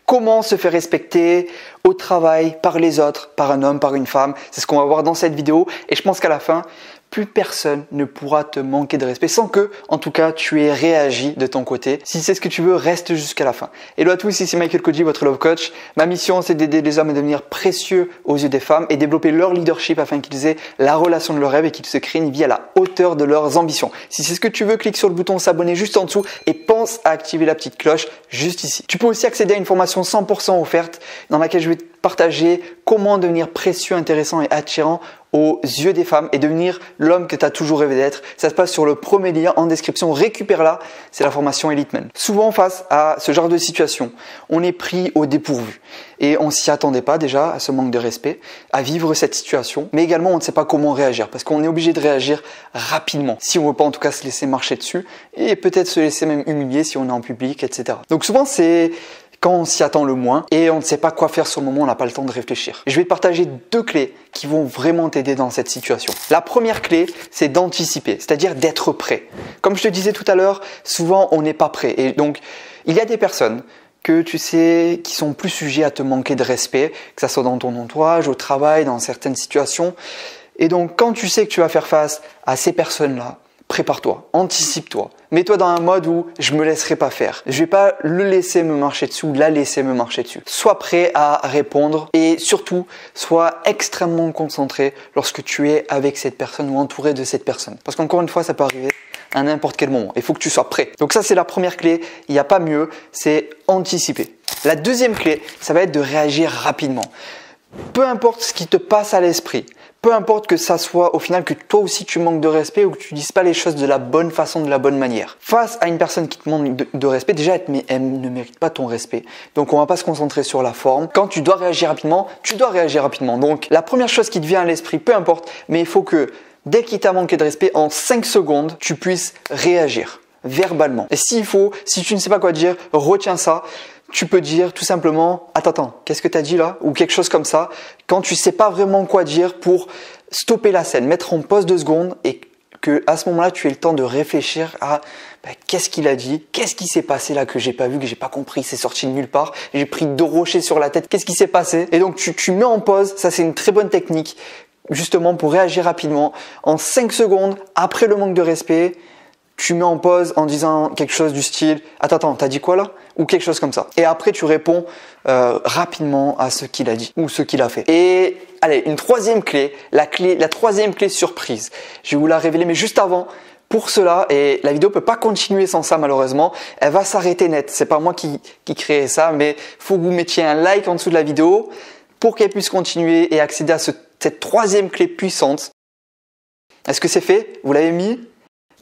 Comment se faire respecter au travail, par les autres, par un homme, par une femme. C'est ce qu'on va voir dans cette vidéo. Et je pense qu'à la fin, plus personne ne pourra te manquer de respect sans que, en tout cas, tu aies réagi de ton côté. Si c'est ce que tu veux, reste jusqu'à la fin. Hello à tous, ici Michael Koji, votre love coach. Ma mission, c'est d'aider les hommes à devenir précieux aux yeux des femmes et développer leur leadership afin qu'ils aient la relation de leur rêve et qu'ils se créent une vie à la hauteur de leurs ambitions. Si c'est ce que tu veux, clique sur le bouton s'abonner juste en dessous et pense à activer la petite cloche juste ici. Tu peux aussi accéder à une formation 100% offerte dans laquelle je vais te partager comment devenir précieux, intéressant et attirant aux yeux des femmes et devenir l'homme que tu as toujours rêvé d'être. Ça se passe sur le premier lien en description. Récupère-la, c'est la formation Elite Men. Souvent face à ce genre de situation, on est pris au dépourvu et on s'y attendait pas déjà à ce manque de respect, à vivre cette situation, mais également on ne sait pas comment réagir parce qu'on est obligé de réagir rapidement si on veut pas en tout cas se laisser marcher dessus et peut-être se laisser même humilier si on est en public, etc. Donc souvent c'est quand on s'y attend le moins et on ne sait pas quoi faire sur le moment, on n'a pas le temps de réfléchir. Je vais te partager 2 clés qui vont vraiment t'aider dans cette situation. La première clé, c'est d'anticiper, c'est-à-dire d'être prêt. Comme je te disais tout à l'heure, souvent on n'est pas prêt. Et donc, il y a des personnes que tu sais qui sont plus sujets à te manquer de respect, que ça soit dans ton entourage, au travail, dans certaines situations. Et donc, quand tu sais que tu vas faire face à ces personnes-là, prépare-toi, anticipe-toi. Mets-toi dans un mode où je me laisserai pas faire. Je vais pas le laisser me marcher dessus ou la laisser me marcher dessus. Sois prêt à répondre et surtout, sois extrêmement concentré lorsque tu es avec cette personne ou entouré de cette personne. Parce qu'encore une fois, ça peut arriver à n'importe quel moment. Il faut que tu sois prêt. Donc ça, c'est la première clé. Il n'y a pas mieux, c'est anticiper. La deuxième clé, ça va être de réagir rapidement. Peu importe ce qui te passe à l'esprit, peu importe que ça soit au final que toi aussi tu manques de respect ou que tu dises pas les choses de la bonne façon, de la bonne manière. Face à une personne qui te manque de respect, déjà elle ne mérite pas ton respect. Donc on va pas se concentrer sur la forme. Quand tu dois réagir rapidement, tu dois réagir rapidement. Donc la première chose qui te vient à l'esprit, peu importe, mais il faut que dès qu'il t'a manqué de respect, en 5 secondes, tu puisses réagir verbalement. Et s'il faut, si tu ne sais pas quoi dire, retiens ça. Tu peux dire tout simplement « Attends, qu'est-ce que tu as dit là ?» ou quelque chose comme ça. Quand tu ne sais pas vraiment quoi dire pour stopper la scène, mettre en pause 2 secondes et que à ce moment-là, tu aies le temps de réfléchir à qu'est-ce qu'il a dit, qu'est-ce qui s'est passé là que j'ai pas vu, que j'ai pas compris, c'est sorti de nulle part, j'ai pris 2 rochers sur la tête, qu'est-ce qui s'est passé? Et donc tu mets en pause, ça c'est une très bonne technique justement pour réagir rapidement. En 5 secondes, après le manque de respect, tu mets en pause en disant quelque chose du style « Attends, t'as dit quoi là ?» ou quelque chose comme ça. Et après, tu réponds rapidement à ce qu'il a dit ou ce qu'il a fait. Et allez, une troisième clé, la troisième clé surprise. Je vais vous la révéler, mais juste avant, pour cela, et la vidéo peut pas continuer sans ça malheureusement, elle va s'arrêter net. C'est pas moi qui créais ça, mais faut que vous mettiez un like en dessous de la vidéo pour qu'elle puisse continuer et accéder à cette troisième clé puissante. Est-ce que c'est fait? Vous l'avez mis?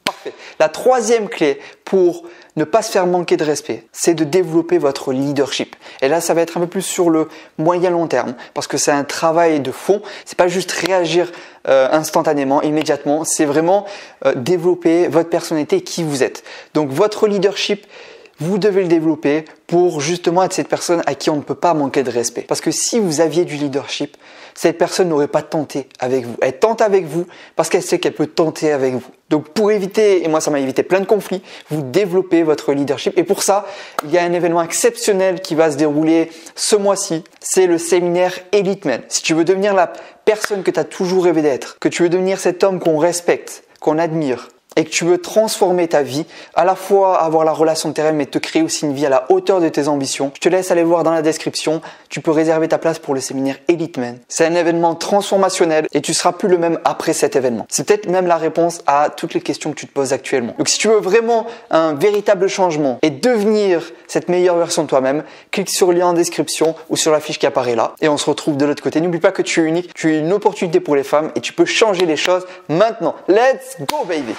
Parfait. La troisième clé pour ne pas se faire manquer de respect, c'est de développer votre leadership. Et là, ça va être un peu plus sur le moyen long terme, parce que c'est un travail de fond. C'est pas juste réagir instantanément, immédiatement. C'est vraiment développer votre personnalité et qui vous êtes. Donc, votre leadership, vous devez le développer pour justement être cette personne à qui on ne peut pas manquer de respect. Parce que si vous aviez du leadership, cette personne n'aurait pas tenté avec vous. Elle tente avec vous parce qu'elle sait qu'elle peut tenter avec vous. Donc pour éviter, et moi ça m'a évité plein de conflits, vous développez votre leadership. Et pour ça, il y a un événement exceptionnel qui va se dérouler ce mois-ci. C'est le séminaire Elite Men. Si tu veux devenir la personne que tu as toujours rêvé d'être, que tu veux devenir cet homme qu'on respecte, qu'on admire, et que tu veux transformer ta vie, à la fois avoir la relation de tes rêves, mais te créer aussi une vie à la hauteur de tes ambitions, je te laisse aller voir dans la description. Tu peux réserver ta place pour le séminaire Elite Men. C'est un événement transformationnel et tu seras plus le même après cet événement. C'est peut-être même la réponse à toutes les questions que tu te poses actuellement. Donc si tu veux vraiment un véritable changement et devenir cette meilleure version de toi-même, clique sur le lien en description ou sur la fiche qui apparaît là et on se retrouve de l'autre côté. N'oublie pas que tu es unique, tu es une opportunité pour les femmes et tu peux changer les choses maintenant. Let's go baby!